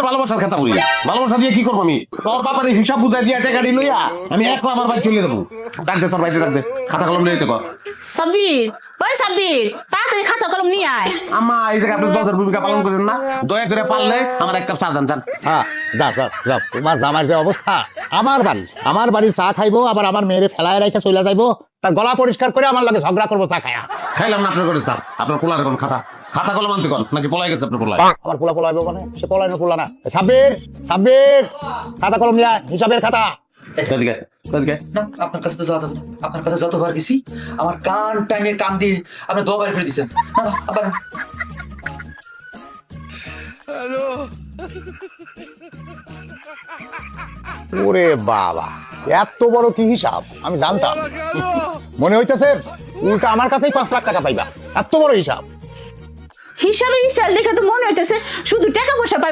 ভালোবাসার খাতা করি, ভালোবাসা দিয়ে কি করবো আমি? তোর বাবার হিসাব বুঝাই দিয়ে টাকা দিল আমি একলা আমার বাড়ি চলে যাবো। ডাক দে তোর বাড়িতে, ডাক দে, খাতা কলম নিয়ে কর। সাব্বির, ওই সাব্বির, তাড়াতাড়ি খাতা কলম নিয়ে আয়। আমা এই জায়গায় আপনি দলের ভূমিকা পালন করেন না, দয়া করে পারলে আমার এক কাপ চা দেন। হ্যাঁ, যাও যাও যাও, তোমার জামার যে অবস্থা, আমার বাড়ির চা খাইবো, আবার আমার মেয়েরে ফেলায় রেখে চলে যাইবো, তার গলা পরিষ্কার করে আমার লাগে ঝগড়া করবো চা খায়া। খাইলাম না আপনার করে চা, আপনার পোলার এখন খাতা কলম আনতে কর, নাকি পলাই গেছে আপনার পোলায়? আমার পোলাইবো মানে সে পোলা না। সাব্বির, খাতা কলম নিয়ে আয়, হিসাবের খাতা। না, আপনার কাছে তো যাওয়া যাবে না। আপনার কাছে যতবার গেছি আমার কান টাইমে কান দিয়ে আপনি দুবার করে দিচ্ছেন। না না, আবার না। ওরে বাবা, এত বড় কি হিসাব আমি জানতাম। মনে হইতেছে উল্টা আমার কাছেই 5 লাখ টাকা পাইবা, এত বড় হিসাব। হিসাবে স্টাইল দেখে তো মনে হইতেছে শুধু টাকা পয়সা পাইবো।